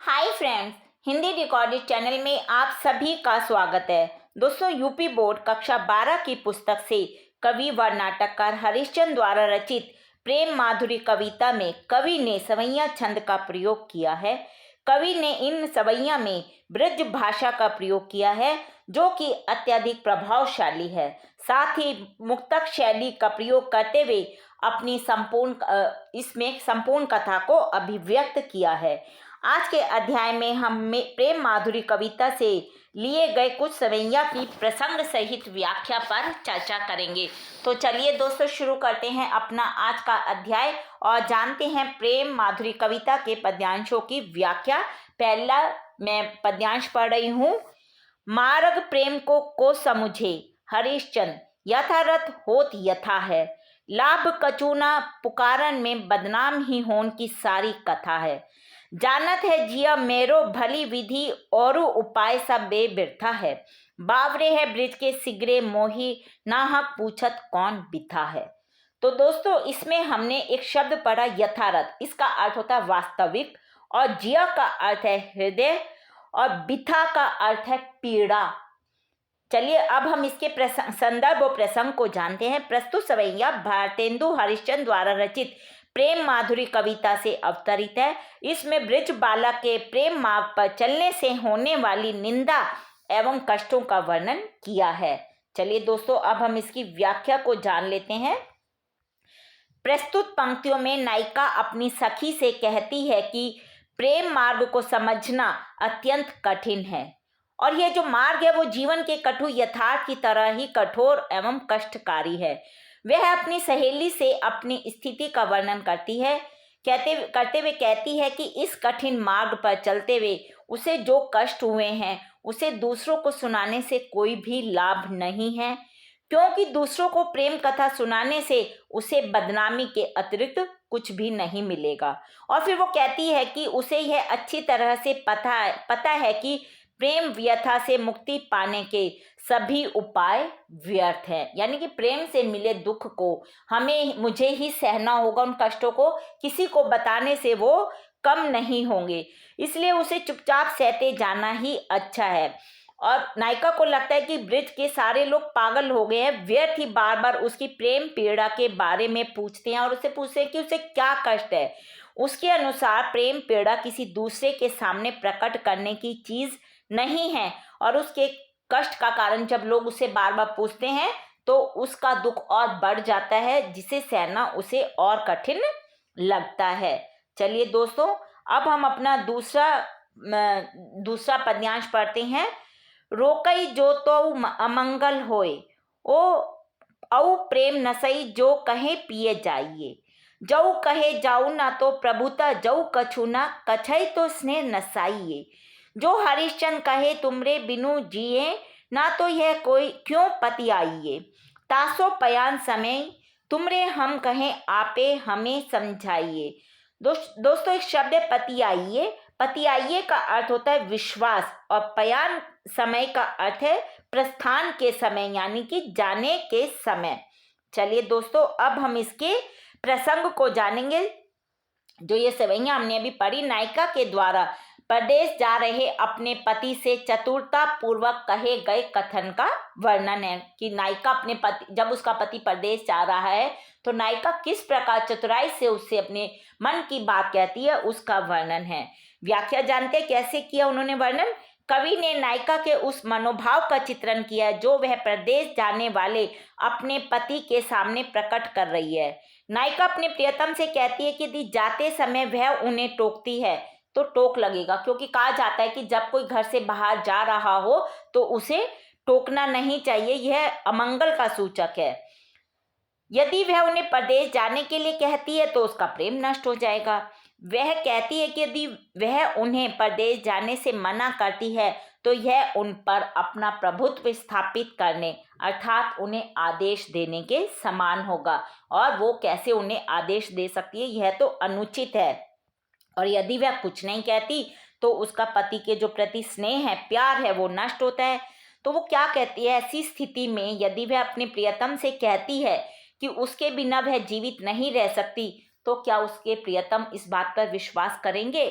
Hi friends, Hindi recorded channel में आप सभी का स्वागत है। दोस्तों, यूपी बोर्ड कक्षा 12 की पुस्तक से कवि व नाटककार हरिश्चंद्र द्वारा रचित प्रेम माधुरी कविता में कवि ने सवैया छंद का प्रयोग किया है। कवि ने इन सवैया में ब्रज भाषा का प्रयोग किया है, जो कि अत्यधिक प्रभावशाली है। साथ ही मुक्तक शैली का प्रयोग करते हुए अपनी इसमें संपूर्ण कथा को अभिव्यक्त किया है। आज के अध्याय में हम प्रेम माधुरी कविता से लिए गए कुछ सवैया की प्रसंग सहित व्याख्या पर चर्चा करेंगे। तो चलिए दोस्तों, शुरू करते हैं अपना आज का अध्याय और जानते हैं प्रेम माधुरी कविता के पद्यांशों की व्याख्या। पहला मैं पद्यांश पढ़ रही हूँ। मार्ग प्रेम को समुझे हरिश्चंद्र, यथारथ होत यथा है। लाभ कचूना पुकारन में बदनाम ही होन की सारी कथा है। जानत है जिया मेरो भली विधि और उपाय सब बेबिरथा है। बावरे है ब्रिज के सिगरे मोही, नाहक पूछत कौन बिथा है। तो दोस्तों, इसमें हमने एक शब्द पढ़ा यथारथ। इसका अर्थ होता है वास्तविक, और जिया का अर्थ है हृदय, और बिथा का अर्थ है पीड़ा। चलिए अब हम इसके संदर्भ और प्रसंग को जानते हैं। प्रस्तुत सवैया भारतेंदु हरिश्चंद्र द्वारा रचित प्रेम माधुरी कविता से अवतरित है। इसमें ब्रज बाला के प्रेम मार्ग पर चलने से होने वाली निंदा एवं कष्टों का वर्णन किया है। चलिए दोस्तों, अब हम इसकी व्याख्या को जान लेते हैं। प्रस्तुत पंक्तियों में नायिका अपनी सखी से कहती है कि प्रेम मार्ग को समझना अत्यंत कठिन है, और यह जो मार्ग है वो जीवन के कटु यथार्थ की तरह ही कठोर एवं कष्टकारी है। वह अपनी सहेली से अपनी स्थिति का वर्णन करती है, करते हुए कहती है कि इस कठिन मार्ग पर चलते हुए उसे जो कष्ट हुए हैं उसे दूसरों को सुनाने से कोई भी लाभ नहीं है, क्योंकि दूसरों को प्रेम कथा सुनाने से उसे बदनामी के अतिरिक्त कुछ भी नहीं मिलेगा। और फिर वो कहती है कि उसे यह अच्छी तरह से पता है कि प्रेम व्यथा से मुक्ति पाने के सभी उपाय व्यर्थ हैं। यानी कि प्रेम से मिले दुख को मुझे ही सहना होगा, उन कष्टों को किसी को बताने से वो कम नहीं होंगे, इसलिए उसे चुपचाप सहते जाना ही अच्छा है। और नायिका को लगता है कि ब्रिज के सारे लोग पागल हो गए हैं, व्यर्थ ही बार बार उसकी प्रेम पीड़ा के बारे में पूछते हैं और उससे पूछते हैं कि उसे क्या कष्ट है। उसके अनुसार प्रेम पीड़ा किसी दूसरे के सामने प्रकट करने की चीज नहीं है, और उसके कष्ट का कारण जब लोग उसे बार बार पूछते हैं तो उसका दुख और बढ़ जाता है, जिसे सहना उसे और कठिन लगता है। चलिए दोस्तों, अब हम अपना दूसरा पद्यांश पढ़ते हैं। रोकई जो तो अमंगल होए, ओ औ प्रेम नसई जो कहे पिए जाइए। जऊ कहे जाऊ ना तो प्रभुता, जऊ कछु ना कछई तो स्नेह नसाइए। जो हरिश्चंद्र कहे तुमरे बिनु जिए, ना तो यह कोई क्यों पति आइए। तासो पयान समय तुमरे हम कहें आपे हमें समझाइए। दोस्तों, एक शब्द है पति आइए। पति आइए का अर्थ होता है विश्वास, और पयान समय का अर्थ है प्रस्थान के समय, यानी कि जाने के समय। चलिए दोस्तों, अब हम इसके प्रसंग को जानेंगे। जो ये सवैया हमने अभी पढ़ी, नायिका के द्वारा प्रदेश जा रहे अपने पति से चतुरता पूर्वक कहे गए कथन का वर्णन है कि नायिका अपने पति, जब उसका पति प्रदेश जा रहा है तो नायिका किस प्रकार चतुराई से उससे अपने मन की बात कहती है, उसका वर्णन है। व्याख्या जानते कैसे किया उन्होंने वर्णन। कवि ने नायिका के उस मनोभाव का चित्रण किया जो वह प्रदेश जाने वाले अपने पति के सामने प्रकट कर रही है। नायिका अपने प्रियतम से कहती है कि यदि जाते समय वह उन्हें टोकती है तो टोक लगेगा, क्योंकि कहा जाता है कि जब कोई घर से बाहर जा रहा हो तो उसे टोकना नहीं चाहिए, यह अमंगल का सूचक है। यदि वह उन्हें प्रदेश जाने के लिए कहती है तो उसका प्रेम नष्ट हो जाएगा। वह कहती है कि यदि वह उन्हें प्रदेश जाने से मना करती है तो यह उन पर अपना प्रभुत्व स्थापित करने अर्थात उन्हें आदेश देने के समान होगा, और वो कैसे उन्हें आदेश दे सकती है, यह तो अनुचित है। और यदि वह कुछ नहीं कहती तो उसका पति के जो प्रति स्नेह है, प्यार है, वो नष्ट होता है। तो वो क्या कहती है, ऐसी स्थिति में यदि वह अपने प्रियतम से कहती है कि उसके बिना वह जीवित नहीं रह सकती, तो क्या उसके प्रियतम इस बात पर विश्वास करेंगे?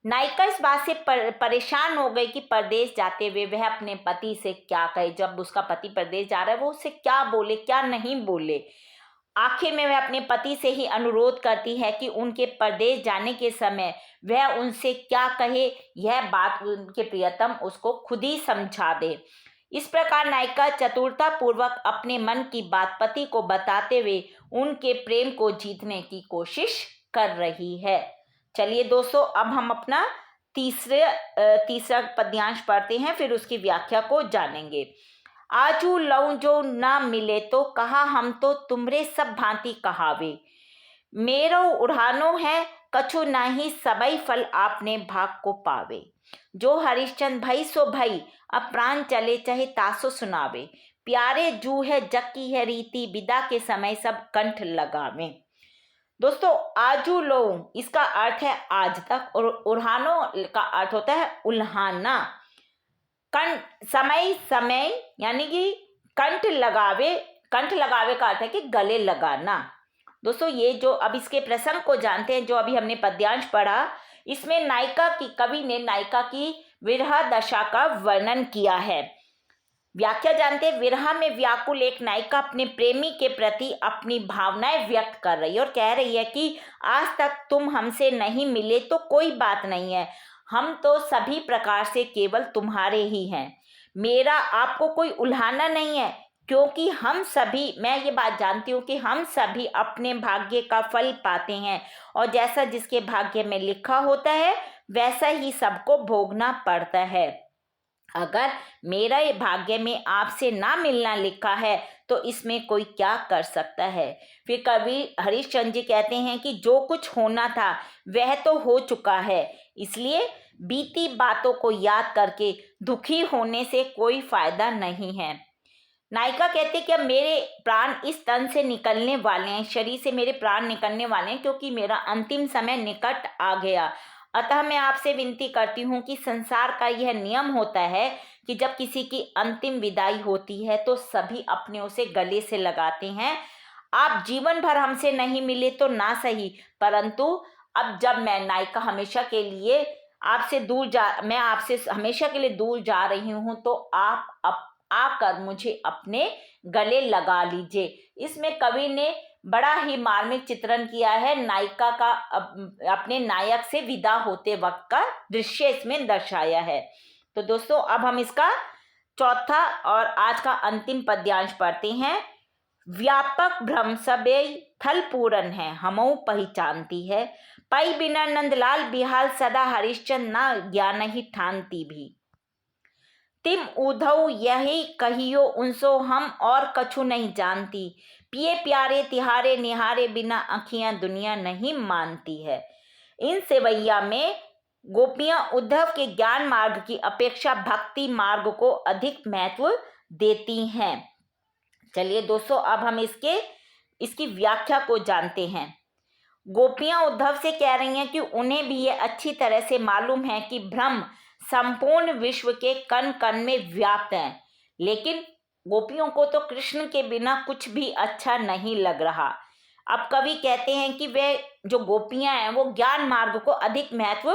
नायिका इस बात से परेशान हो गई कि परदेश जाते हुए वह अपने पति से क्या कहे। जब उसका पति परदेश जा रहा है वो उससे क्या बोले क्या नहीं बोले। आखिर में वह अपने पति से ही अनुरोध करती है कि उनके परदेश जाने के समय वह उनसे क्या कहे, यह बात उनके प्रियतम उसको खुद ही समझा दे। इस प्रकार नायिका चतुरता पूर्वक अपने मन की बात पति को बताते हुए उनके प्रेम को जीतने की कोशिश कर रही है। चलिए दोस्तों, अब हम अपना तीसरा पद्यांश पढ़ते हैं, फिर उसकी व्याख्या को जानेंगे। आजू लऊ जो न मिले तो कहा हम तो तुमरे सब भांति कहावे। मेरो उड़ानो है कछु नाही सबई फल आपने भाग को पावे। जो हरिश्चंद्र भई सो भई अब प्राण चले चाहे तासो सुनावे। प्यारे जू है जग की है रीति विदा के समय सब कंठ लगावे। दोस्तों, आजू लो इसका अर्थ है आज तक और उड़ानो का अर्थ होता है उल्हाना। समय यानी कि कंठ लगावे का अर्थ है कि गले लगाना। दोस्तों, ये जो अब इसके प्रसंग को जानते हैं, जो अभी हमने पद्यांश पढ़ा, इसमें कवि ने नायिका की विरह दशा का वर्णन किया है। व्याख्या जानते हैं। विरह में व्याकुल एक नायिका अपने प्रेमी के प्रति अपनी भावनाएं व्यक्त कर रही है और कह रही है कि आज तक तुम हमसे नहीं मिले तो कोई बात नहीं है, हम तो सभी प्रकार से केवल तुम्हारे ही हैं। मेरा आपको कोई उल्हाना नहीं है, क्योंकि हम सभी, मैं ये बात जानती हूँ कि हम सभी अपने भाग्य का फल पाते हैं और जैसा जिसके भाग्य में लिखा होता है वैसा ही सबको भोगना पड़ता है। अगर मेरा ये भाग्य में आपसे ना मिलना लिखा है तो इसमें कोई क्या कर सकता है। फिर कवि हरिश्चंद्र जी कहते हैं कि जो कुछ होना था वह तो हो चुका है, इसलिए बीती बातों को याद करके दुखी होने से कोई फायदा नहीं है। नायिका कहते कि अब मेरे प्राण इस तन से निकलने वाले हैं, शरीर से मेरे प्राण निकलने वाले हैं, क्योंकि मेरा अंतिम समय निकट आ गया। अतः मैं आपसे विनती करती हूँ कि संसार का यह नियम होता है कि जब किसी की अंतिम विदाई होती है तो सभी अपने उसे गले से लगाते हैं। आप जीवन भर हमसे नहीं मिले तो ना सही, परंतु अब जब मैं नायिका हमेशा के लिए मैं आपसे हमेशा के लिए दूर जा रही हूँ तो आप आकर मुझे अपने गले लगा लीजिए। इसमें कवि ने बड़ा ही मार्मिक चित्रण किया है नायिका का, अपने नायक से विदा होते वक्त का दृश्य इसमें दर्शाया है। तो दोस्तों, अब हम इसका चौथा और आज का अंतिम पद्यांश पढ़ते हैं। व्यापक भ्रम सबे थल पूरन है हमऊ पहचानती है। पई बिना नंदलाल बिहाल सदा हरिश्चंद्र ना ज्ञान ही ठानती भी। तिम उधऊ यही कहियो उनसो हम और कछु नहीं जानती। पिए प्यारे तिहारे निहारे बिना अखियां दुनिया नहीं मानती है। इन सेवैया में गोपियां उद्धव के ज्ञान मार्ग की अपेक्षा भक्ति मार्ग को अधिक महत्व देती हैं। चलिए दोस्तों, अब हम इसकी व्याख्या को जानते हैं। गोपियां उद्धव से कह रही हैं कि उन्हें भी ये अच्छी तरह से मालूम है कि भ्रम संपूर्ण विश्व के कण कण में व्याप्त है, लेकिन गोपियों को तो कृष्ण के बिना कुछ भी अच्छा नहीं लग रहा। अब कवि कहते हैं कि वे जो गोपियां हैं वो ज्ञान मार्ग को अधिक महत्व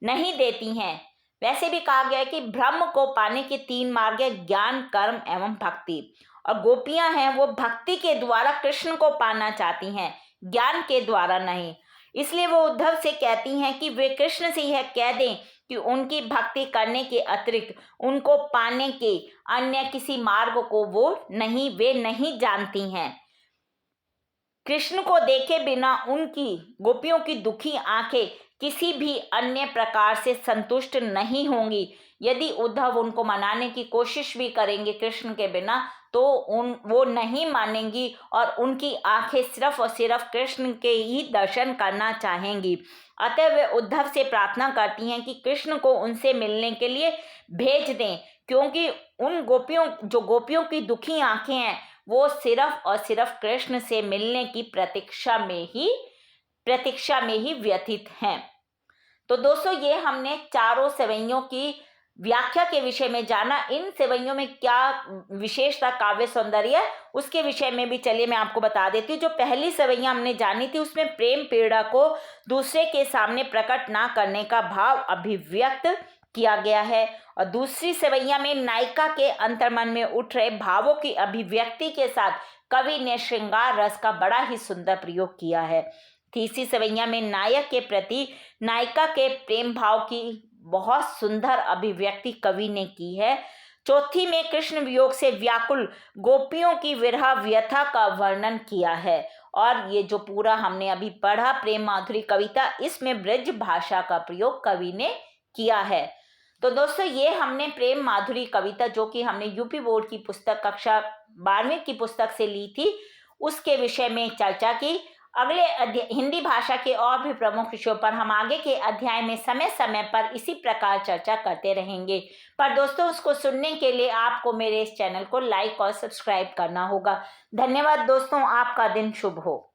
नहीं देती हैं। वैसे भी कहा गया है कि ब्रह्म को पाने के 3 मार्ग है, ज्ञान, कर्म एवं भक्ति, और गोपियां हैं वो भक्ति के द्वारा कृष्ण को पाना चाहती हैं, ज्ञान के द्वारा नहीं। इसलिए वो उद्धव से कहती हैं कि वे कृष्ण से यह कह दें कि उनकी भक्ति करने के अतिरिक्त उनको पाने के अन्य किसी मार्ग को वे नहीं जानती हैं। कृष्ण को देखे बिना उनकी गोपियों की दुखी आंखें किसी भी अन्य प्रकार से संतुष्ट नहीं होंगी। यदि उद्धव उनको मनाने की कोशिश भी करेंगे कृष्ण के बिना तो वो नहीं मानेंगी और उनकी आंखें सिर्फ और सिर्फ कृष्ण के ही दर्शन करना चाहेंगी। अतः वे उद्धव से प्रार्थना करती हैं कि कृष्ण को उनसे मिलने के लिए भेज दें, क्योंकि उन गोपियों की दुखी आंखें हैं वो सिर्फ और सिर्फ कृष्ण से मिलने की प्रतीक्षा में ही व्यथित हैं। तो दोस्तों, ये हमने चारों सेवैयों की व्याख्या के विषय में जाना, इन सेवइयों में क्या विशेषता काव्य सौंदर्य है उसके विषय में भी चलिए मैं आपको बता देती हूँ। जो पहली सेवइयां हमने जानी थी उसमें प्रेम पीड़ा को दूसरे के सामने प्रकट ना करने का भाव अभिव्यक्त किया गया है, और दूसरी सेवइयां में नायिका के अंतर्मन में उठ रहे भावों की अभिव्यक्ति के साथ कवि ने श्रृंगार रस का बड़ा ही सुंदर प्रयोग किया है। तीसरी सेवइयां में नायक के प्रति नायिका के प्रेम भाव की बहुत सुंदर अभिव्यक्ति कवि ने की है। चौथी में कृष्ण वियोग से व्याकुल गोपियों की विरह व्यथा का वर्णन किया है, और ये जो पूरा हमने अभी पढ़ा प्रेम माधुरी कविता, इसमें ब्रज भाषा का प्रयोग कवि ने किया है। तो दोस्तों ये हमने प्रेम माधुरी कविता जो कि हमने यूपी बोर्ड की पुस्तक कक्षा 12वीं की पुस्तक से ली थी उसके विषय में चर्चा की। अगले हिंदी भाषा के और भी प्रमुख विषयों पर हम आगे के अध्याय में समय समय पर इसी प्रकार चर्चा करते रहेंगे। पर दोस्तों उसको सुनने के लिए आपको मेरे इस चैनल को लाइक और सब्सक्राइब करना होगा। धन्यवाद दोस्तों, आपका दिन शुभ हो।